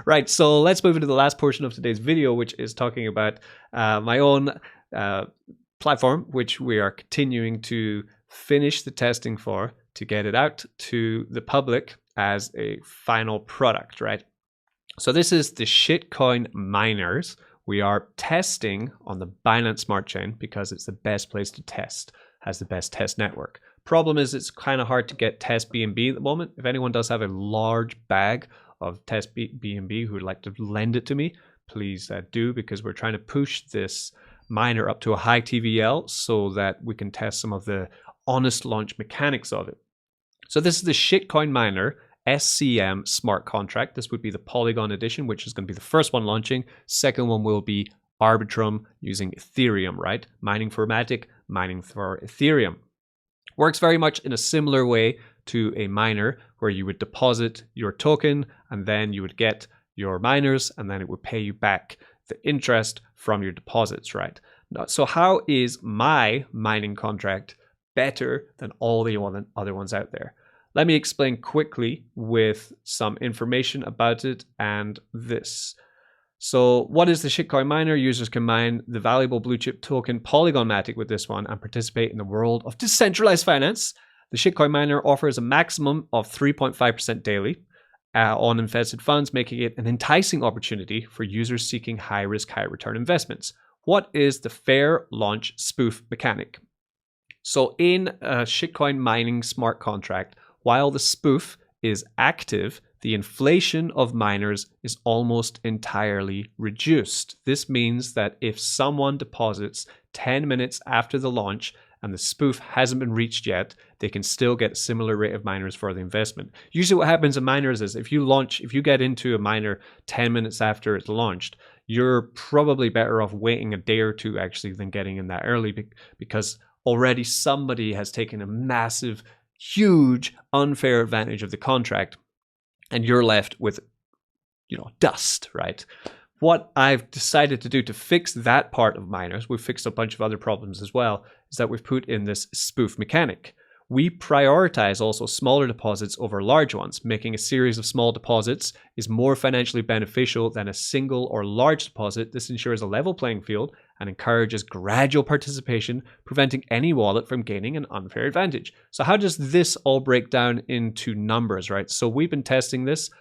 Right, so let's move into the last portion of today's video, which is talking about my own platform, which we are continuing to finish the testing for to get it out to the public as a final product, right? So this is the shitcoin miners. We are testing on the Binance Smart Chain because it's the best place to test, has the best test network. Problem is it's kind of hard to get test BNB at the moment. If anyone does have a large bag of test BNB who would like to lend it to me, please do, because we're trying to push this miner up to a high TVL so that we can test some of the honest launch mechanics of it. So this is the shitcoin miner SCM smart contract. This would be the Polygon edition, which is going to be the first one launching. Second one will be Arbitrum using Ethereum, right? Mining for Matic, mining for Ethereum. Works very much in a similar way to a miner where you would deposit your token and then you would get your miners and then it would pay you back the interest from your deposits, right? So how is my mining contract better than all the other ones out there? Let me explain quickly with some information about it and this. So what is the shitcoin miner? Users can mine the valuable blue chip token Polygon Matic with this one and participate in the world of decentralized finance. The shitcoin miner offers a maximum of 3.5% daily on invested funds, making it an enticing opportunity for users seeking high risk, high return investments. What is the fair launch spoof mechanic? So in a shitcoin mining smart contract, while the spoof is active, the inflation of miners is almost entirely reduced. This means that if someone deposits 10 minutes after the launch and the spoof hasn't been reached yet, they can still get a similar rate of miners for the investment. Usually what happens in miners is if you get into a miner 10 minutes after it's launched, you're probably better off waiting a day or two actually than getting in that early, because already somebody has taken a massive, huge, unfair advantage of the contract and you're left with, dust, right? What I've decided to do to fix that part of miners, we've fixed a bunch of other problems as well, is that we've put in this spoof mechanic. We prioritize also smaller deposits over large ones. Making a series of small deposits is more financially beneficial than a single or large deposit. This ensures a level playing field and encourages gradual participation, preventing any wallet from gaining an unfair advantage. So how does this all break down into numbers, right? So we've been testing this.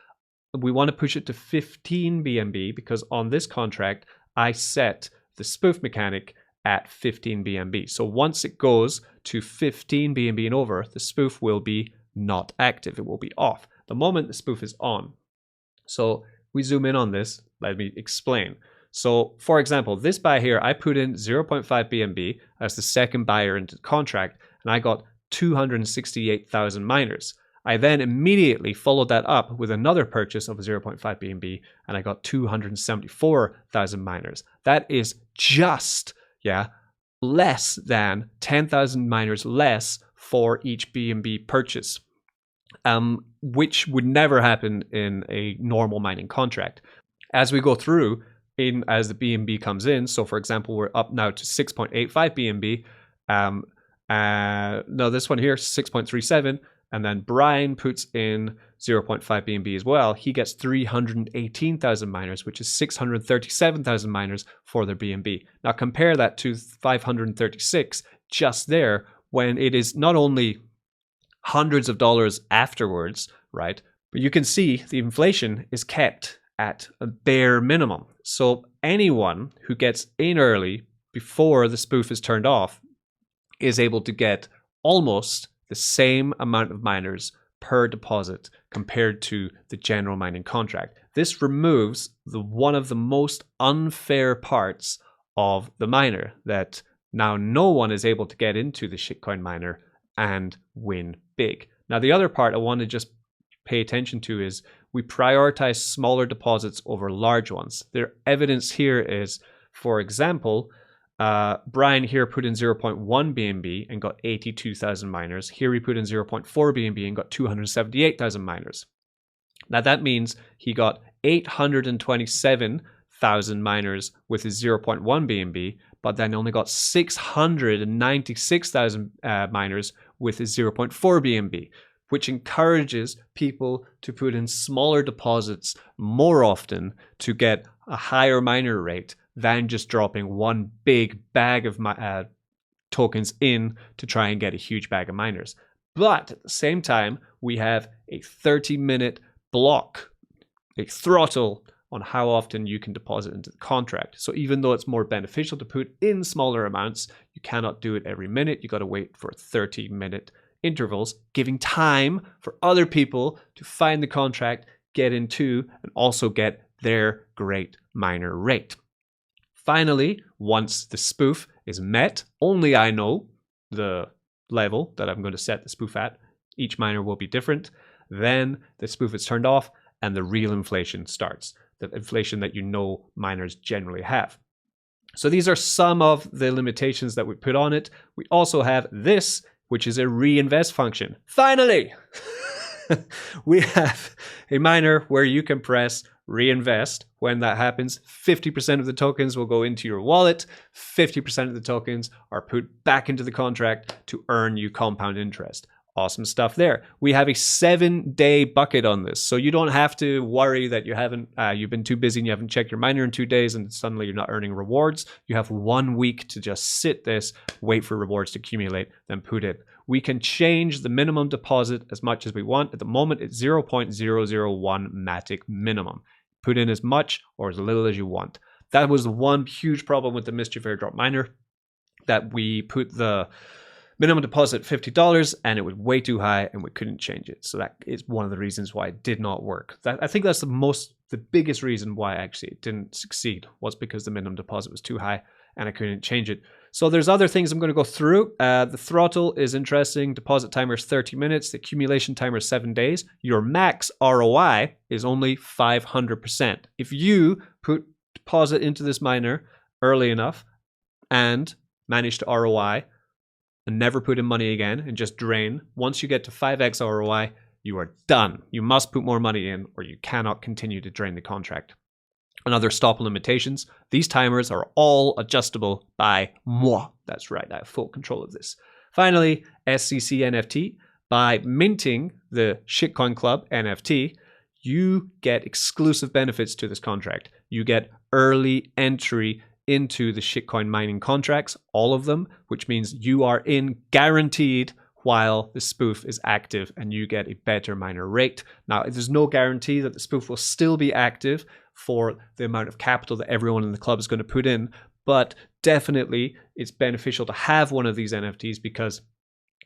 We want to push it to 15 BNB because on this contract, I set the spoof mechanic at 15 BNB. So once it goes to 15 BNB and over, the spoof will be not active. It will be off. The moment the spoof is on. So we zoom in on this. Let me explain. So for example, this buy here, I put in 0.5 BNB as the second buyer into the contract, and I got 268,000 miners. I then immediately followed that up with another purchase of 0.5 BNB, and I got 274,000 miners. That is just less than 10,000 miners less for each BNB purchase, which would never happen in a normal mining contract. As we go through, as the BNB comes in, so for example, we're up now to 6.85 BNB. No, this one here, 6.37. And then Brian puts in 0.5 BNB as well. He gets 318,000 miners, which is 637,000 miners for their BNB. Now compare that to 536 just there, when it is not only hundreds of dollars afterwards, right? But you can see the inflation is kept at a bare minimum. So anyone who gets in early before the spoof is turned off is able to get almost the same amount of miners per deposit compared to the general mining contract. This removes one of the most unfair parts of the miner, that now no one is able to get into the shitcoin miner and win big. Now the other part I want to just pay attention to is we prioritize smaller deposits over large ones. Their evidence here is, for example, Brian here put in 0.1 BNB and got 82,000 miners. Here he put in 0.4 BNB and got 278,000 miners. Now that means he got 827,000 miners with his 0.1 BNB, but then only got 696,000 miners with his 0.4 BNB, which encourages people to put in smaller deposits more often to get a higher miner rate than just dropping one big bag of tokens in to try and get a huge bag of miners. But at the same time, we have a 30-minute block, a throttle on how often you can deposit into the contract. So even though it's more beneficial to put in smaller amounts, you cannot do it every minute. You got to wait for 30-minute intervals, giving time for other people to find the contract, get into, and also get their great miner rate. Finally, once the spoof is met, only I know the level that I'm going to set the spoof at. Each miner will be different. Then the spoof is turned off and the real inflation starts. The inflation that you know miners generally have. So these are some of the limitations that we put on it. We also have this, which is a reinvest function. Finally, we have a miner where you can press reinvest. When that happens, 50% of the tokens will go into your wallet. 50% of the tokens are put back into the contract to earn you compound interest. Awesome stuff there. We have a 7-day bucket on this. So you don't have to worry that you've been too busy and you haven't checked your miner in 2 days and suddenly you're not earning rewards. You have 1 week to just sit this, wait for rewards to accumulate, then put it. We can change the minimum deposit as much as we want. At the moment, it's 0.001 Matic minimum. Put in as much or as little as you want. That was the one huge problem with the Mischief Airdrop miner, that we put the minimum deposit $50 and it was way too high and we couldn't change it. So that is one of the reasons why it did not work. I think that's the biggest reason why actually it didn't succeed, was because the minimum deposit was too high and I couldn't change it. So there's other things I'm going to go through. The throttle is interesting. Deposit timer is 30 minutes. The accumulation timer is 7 days. Your max ROI is only 500%. If you put deposit into this miner early enough and manage to ROI and never put in money again and just drain, once you get to 5x ROI, you are done. You must put more money in or you cannot continue to drain the contract. Another stop limitations, these timers are all adjustable by moi. That's right, I have full control of this. Finally, SCC NFT. By minting the Shitcoin Club NFT, you get exclusive benefits to this contract. You get early entry into the shitcoin mining contracts, all of them, which means you are in guaranteed while the spoof is active and you get a better miner rate. Now, there's no guarantee that the spoof will still be active for the amount of capital that everyone in the club is going to put in, but definitely it's beneficial to have one of these NFTs, because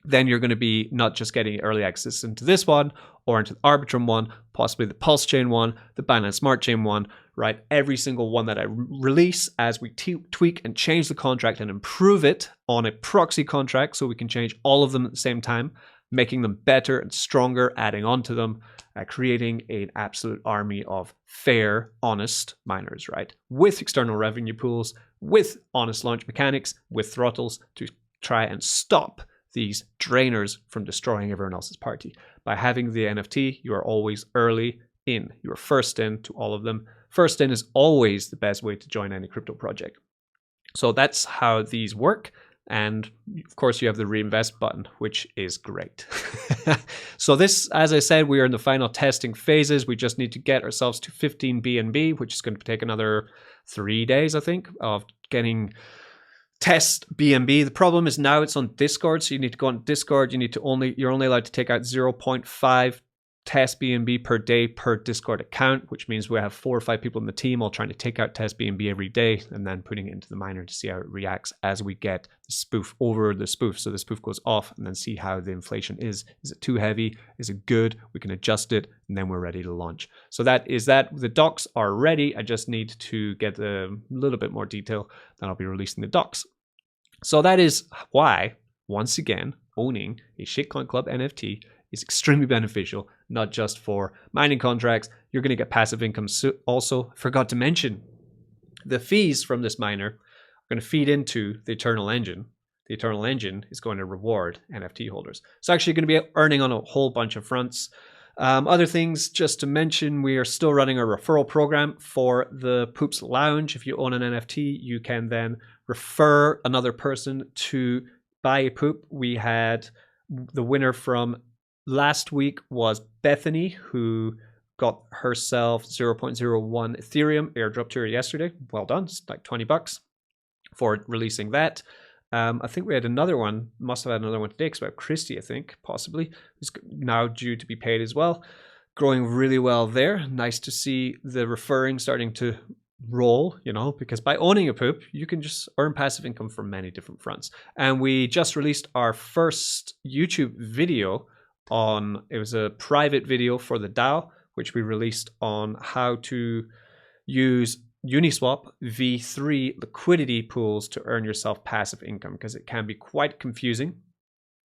then you're going to be not just getting early access into this one or into the Arbitrum one, possibly the Pulse Chain one, the Binance Smart Chain one, right? Every single one that I release, as we tweak and change the contract and improve it on a proxy contract, so we can change all of them at the same time, making them better and stronger, adding on to them, creating an absolute army of fair, honest miners, right? With external revenue pools, with honest launch mechanics, with throttles to try and stop these drainers from destroying everyone else's party. By having the NFT, you are always early in. You are first in to all of them. First in is always the best way to join any crypto project. So that's how these work. And of course, you have the reinvest button, which is great. So this, as I said, we are in the final testing phases. We just need to get ourselves to 15 BNB, which is going to take another 3 days, I think, of getting test BNB. The problem is now it's on Discord, so you need to go on Discord. You're only allowed to take out 0.5 test BNB per day per Discord account, which means we have 4 or 5 people in the team all trying to take out test BNB every day and then putting it into the miner to see how it reacts as we get the spoof over the spoof. So the spoof goes off and then see how the inflation is. Is it too heavy? Is it good? We can adjust it and then we're ready to launch. So that is that. The docs are ready. I just need to get a little bit more detail, then I'll be releasing the docs. So that is why, once again, owning a Shitcoin Club NFT is extremely beneficial, not just for mining contracts. You're going to get passive income also. Forgot to mention, the fees from this miner are going to feed into the Eternal Engine. The Eternal Engine is going to reward NFT holders. So actually going to be earning on a whole bunch of fronts. Other things just to mention, we are still running a referral program for the Poops Lounge. If you own an NFT, you can then refer another person to buy a poop. We had the winner from last week was Bethany, who got herself 0.01 Ethereum airdrop to her yesterday. Well done. It's like $20 for releasing that. I think we had another one, must have had another one today, because about Christy, I think, possibly, who's now due to be paid as well. Growing really well there. Nice to see the referring starting to roll, you know, because by owning a poop, you can just earn passive income from many different fronts. And we just released our first YouTube video on, it was a private video for the DAO, which we released on how to use Uniswap v3 liquidity pools to earn yourself passive income, because it can be quite confusing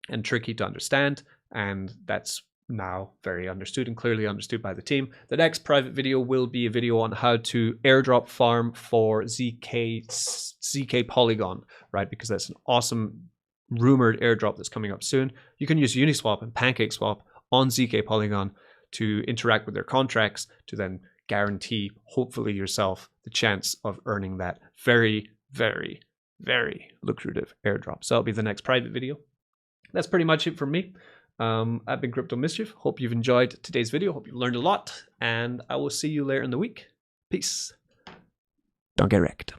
and tricky to understand, and that's now very understood and clearly understood by the team. The next private video will be a video on how to airdrop farm for ZK Polygon, right? Because that's an awesome rumored airdrop that's coming up soon. You can use Uniswap and PancakeSwap on ZK Polygon to interact with their contracts to then guarantee, hopefully, yourself the chance of earning that very, very, very lucrative airdrop. So that'll be the next private video. That's pretty much it from me. I've been Crypto Mischief. Hope you've enjoyed today's video. Hope you learned a lot, and I will see you later in the week. Peace. Don't get wrecked.